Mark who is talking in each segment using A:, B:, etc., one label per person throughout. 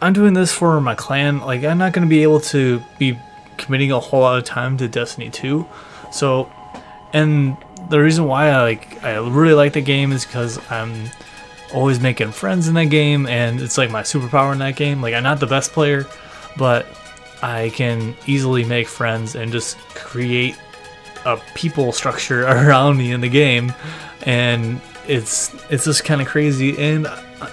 A: I'm doing this for my clan. Like, I'm not going to be able to be committing a whole lot of time to Destiny 2. So, and the reason why I really like the game is because I'm always making friends in that game, and it's like my superpower in that game. Like, I'm not the best player, but I can easily make friends and just create a people structure around me in the game, and it's just kind of crazy. And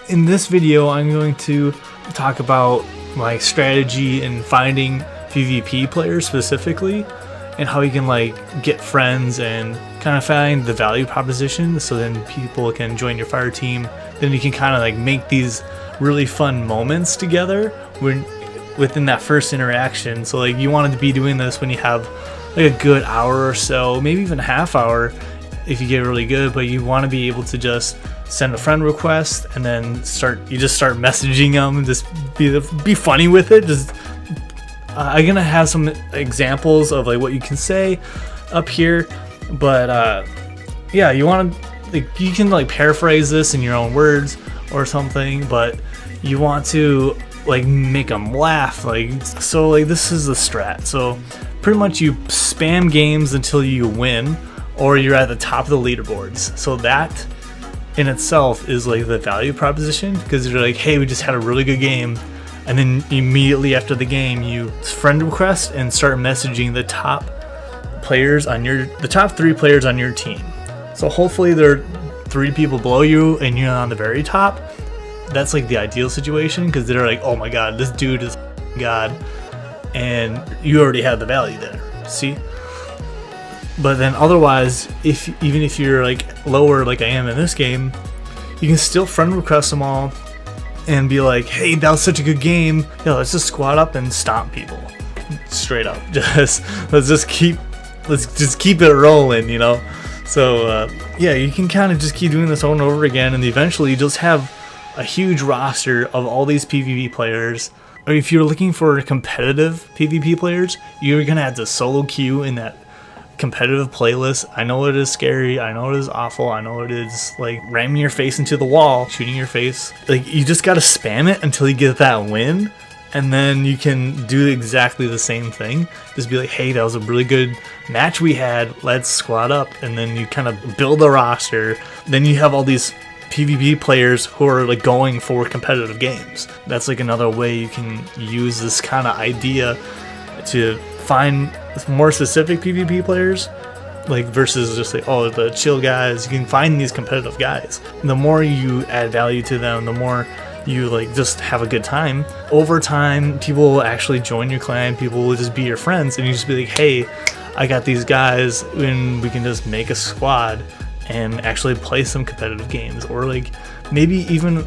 A: in this video, I'm going to talk about my strategy in finding PvP players specifically, and how you can like get friends and kind of find the value proposition, so then people can join your fire team. Then you can kind of like make these really fun moments together within that first interaction. So like, you want to be doing this when you have like a good hour or so, maybe even a half hour if you get really good, but you want to be able to just send a friend request and then start messaging them and just be funny with it. Just I'm gonna have some examples of like what you can say up here, but yeah, you want to, like, you can like paraphrase this in your own words or something, but you want to like make them laugh. Like, so like, this is the strat. So pretty much you spam games until you win or you're at the top of the leaderboards. So that in itself is like the value proposition, because you're like, hey, we just had a really good game, and then immediately after the game you friend request and start messaging the top three players on your team. So hopefully there are 3 people below you and you're on the very top. That's like the ideal situation, because they're like, oh my god, this dude is god, and you already have the value there. See? But then otherwise, even if you're like lower like I am in this game, you can still friend request them all and be like, hey, that was such a good game. Yeah, let's just squad up and stomp people. Straight up. Let's just keep it rolling, you know? So yeah, you can kind of just keep doing this over and over again, and eventually you just have a huge roster of all these PvP players. Or if you're looking for competitive PvP players, you're gonna have to solo queue in that competitive playlist. I know it is scary, I know it is awful, I know it is like ramming your face into the wall, shooting your face. Like, you just gotta spam it until you get that win, and then you can do exactly the same thing. Just be like, hey, that was a really good match we had, let's squad up. And then you kind of build a roster. Then you have all these PvP players who are like going for competitive games. That's like another way you can use this kind of idea to find more specific PvP players, like, versus just like, oh, the chill guys. You can find these competitive guys. And the more you add value to them, the more you like just have a good time. Over time, people will actually join your clan. People will just be your friends, and you just be like, hey, I got these guys, and we can just make a squad and actually play some competitive games. Or like, maybe even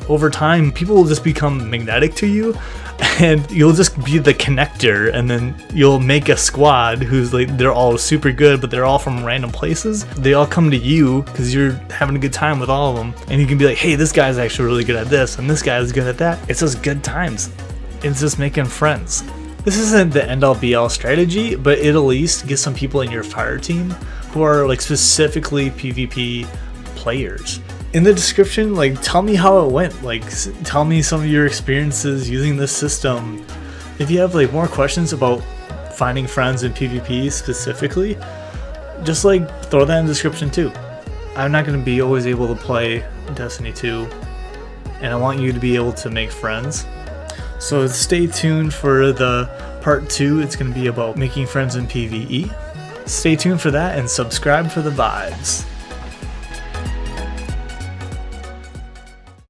A: over time, people will just become magnetic to you, and you'll just be the connector, and then you'll make a squad who's like, they're all super good, but they're all from random places. They all come to you because you're having a good time with all of them, and you can be like, hey, this guy's actually really good at this, and this guy's good at that. It's just good times. It's just making friends. This isn't the end-all be-all strategy, but it'll at least get some people in your fire team who are like specifically PvP players. In the description, like, tell me how it went. Like, tell me some of your experiences using this system. If you have like more questions about finding friends in PvP specifically, just like throw that in the description too. I'm not going to be always able to play Destiny 2, and I want you to be able to make friends. So stay tuned for the part 2. It's going to be about making friends in PvE. Stay tuned for that, and subscribe for the vibes.